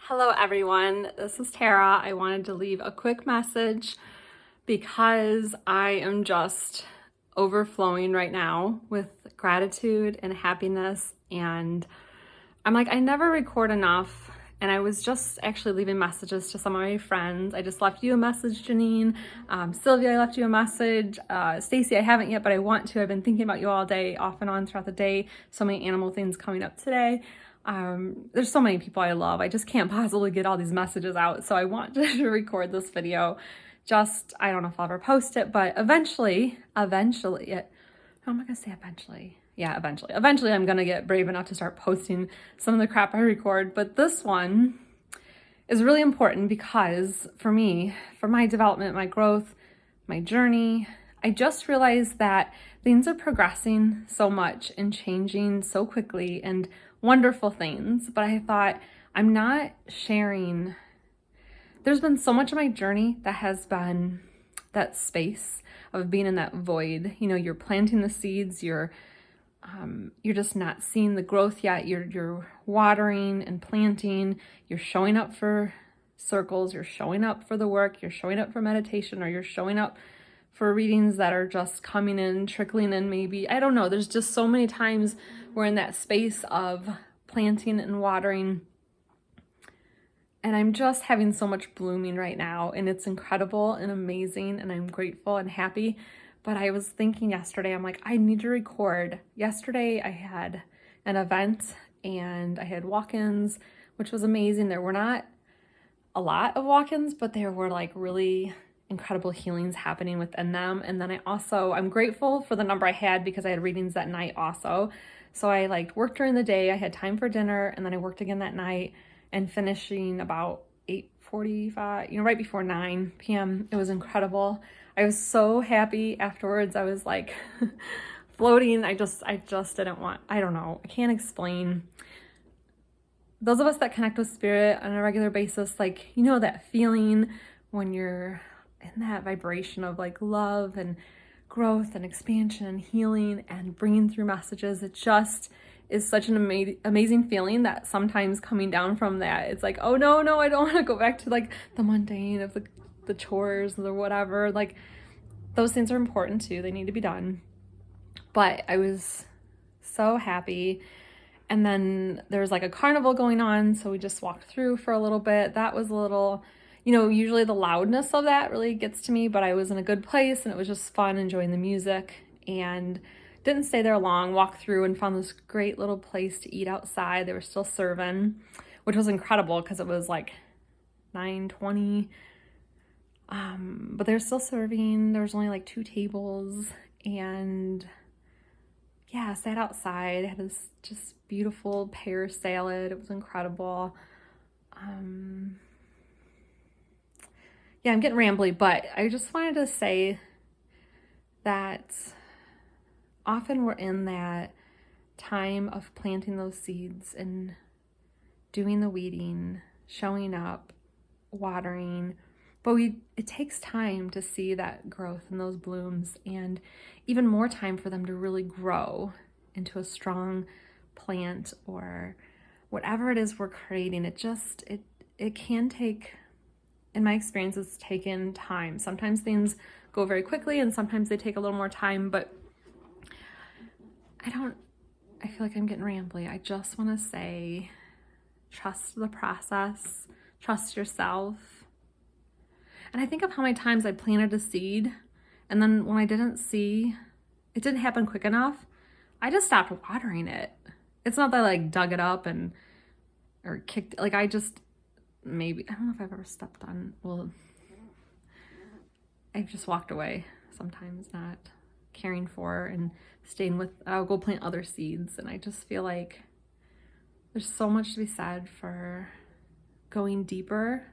Hello everyone, this is Tara. I wanted to leave a quick message because I am just overflowing right now with gratitude and happiness, and I'm like, I never record enough. And I was just actually leaving messages to some of my friends. I just left you a message, Janine. Sylvia, I left you a message. Stacy, I haven't yet, but I want to. I've been thinking about you all day, off and on throughout the day. So many animal things coming up today. There's so many people I love. I just can't possibly get all these messages out. So I want to record this video. I don't know if I'll ever post it, but eventually, how am I gonna say eventually? Yeah, eventually I'm gonna get brave enough to start posting some of the crap I record, but this one is really important because for me, for my development, my growth, my journey, I just realized that things are progressing so much and changing so quickly, and wonderful things, but I thought I'm not sharing. There's been so much of my journey that has been that space of being in that void. You know, you're planting the seeds, you're just not seeing the growth yet. You're watering and planting, you're showing up for circles, you're showing up for the work, you're showing up for meditation, or you're showing up for readings that are just coming in, trickling in maybe. I don't know. There's just so many times we're in that space of planting and watering. And I'm just having so much blooming right now, and it's incredible and amazing, and I'm grateful and happy. But I was thinking yesterday, I'm like, I need to record. Yesterday I had an event and I had walk-ins, which was amazing. There were not a lot of walk-ins, but there were like really incredible healings happening within them. And then I'm grateful for the number I had because I had readings that night also. So I like worked during the day, I had time for dinner, and then I worked again that night, and finishing about 8:45, right before 9 p.m. It was incredible. I was so happy afterwards. I was like floating. I just didn't want, I don't know, I can't explain. Those of us that connect with spirit on a regular basis, like, that feeling when you're in that vibration of like love and growth and expansion and healing and bringing through messages. It just is such an amazing feeling that sometimes coming down from that, it's like, oh no, I don't want to go back to like the mundane of the chores or whatever. Like, those things are important too. They need to be done. But I was so happy. And then there was like a carnival going on, so we just walked through for a little bit. That was a little, usually the loudness of that really gets to me, but I was in a good place and it was just fun enjoying the music, and didn't stay there long. Walked through and found this great little place to eat outside. They were still serving, which was incredible because it was like 9:20. But they're still serving. There was only like 2 tables, and yeah, sat outside. Had this just beautiful pear salad. It was incredible. Yeah, I'm getting rambly, but I just wanted to say that often we're in that time of planting those seeds and doing the weeding, showing up, watering, but it takes time to see that growth and those blooms, and even more time for them to really grow into a strong plant or whatever it is we're creating. It can take, in my experience, it's taken time. Sometimes things go very quickly and sometimes they take a little more time, but I feel like I'm getting rambly. I just want to say, trust the process, trust yourself. And I think of how many times I planted a seed, and then when I didn't see, it didn't happen quick enough, I just stopped watering it. It's not that I like dug it up or kicked, like I don't know if I've ever stepped on, I've just walked away sometimes, not caring for and staying with, I'll go plant other seeds. And I just feel like there's so much to be said for going deeper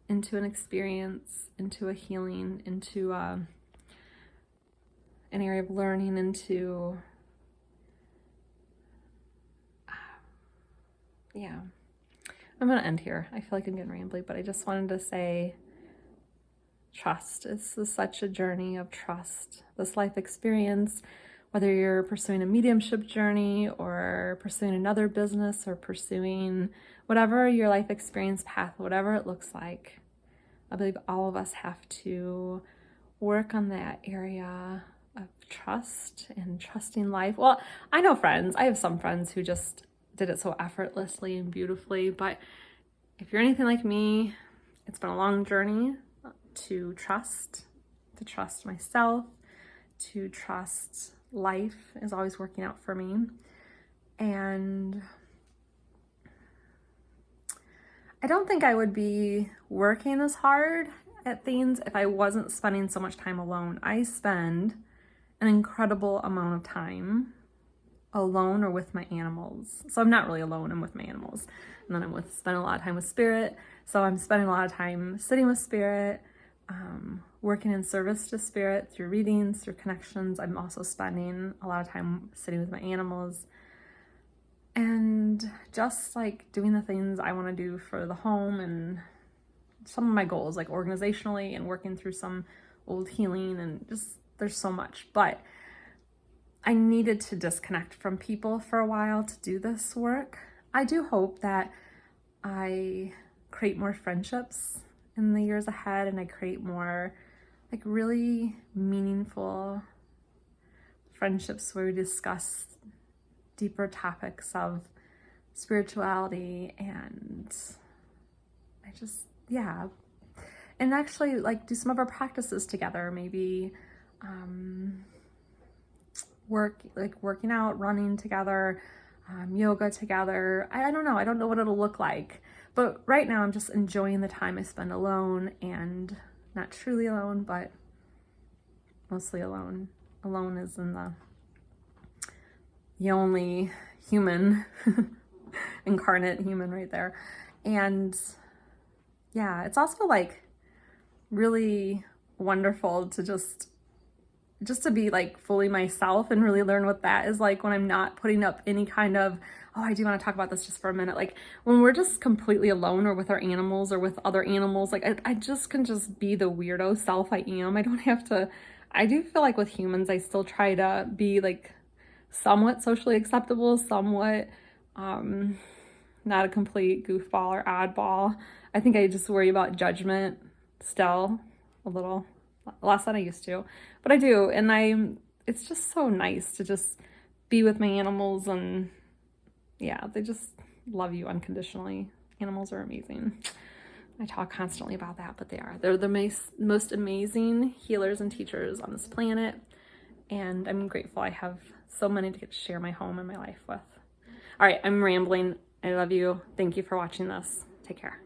into an experience, into a healing, into an area of learning, into, yeah. I'm gonna end here. I feel like I'm getting rambly, but I just wanted to say, trust. This is such a journey of trust. This life experience, whether you're pursuing a mediumship journey or pursuing another business or pursuing whatever your life experience path, whatever it looks like. I believe all of us have to work on that area of trust and trusting life. Well, I have some friends who just did it so effortlessly and beautifully, but if you're anything like me, it's been a long journey to trust myself, to trust life is always working out for me. And I don't think I would be working as hard at things if I wasn't spending so much time alone. I spend an incredible amount of time alone or with my animals. So I'm not really alone, I'm with my animals. And then I'm spending a lot of time with spirit. So I'm spending a lot of time sitting with spirit, working in service to spirit through readings, through connections. I'm also spending a lot of time sitting with my animals and just like doing the things I want to do for the home and some of my goals, like organizationally and working through some old healing, and just there's so much. But I needed to disconnect from people for a while to do this work. I do hope that I create more friendships in the years ahead, and I create more like really meaningful friendships where we discuss deeper topics of spirituality and and actually like do some of our practices together, maybe working out, running together, yoga together. I don't know. I don't know what it'll look like. But right now I'm just enjoying the time I spend alone, and not truly alone, but mostly alone. Alone is in the only human, incarnate human right there. And yeah, it's also like really wonderful to just to be like fully myself and really learn what that is like when I'm not putting up any kind of, oh, I do want to talk about this just for a minute. Like when we're just completely alone or with our animals or with other animals, like I just can just be the weirdo self I am. I don't have to, I do feel like with humans, I still try to be like somewhat socially acceptable, somewhat not a complete goofball or oddball. I think I just worry about judgment still a little less than I used to, but I do. And it's just so nice to just be with my animals, and yeah, they just love you unconditionally. Animals are amazing. I talk constantly about that, but they're the most amazing healers and teachers on this planet. And I'm grateful I have so many to get to share my home and my life with. All right, I'm rambling. I love you. Thank you for watching this. Take care.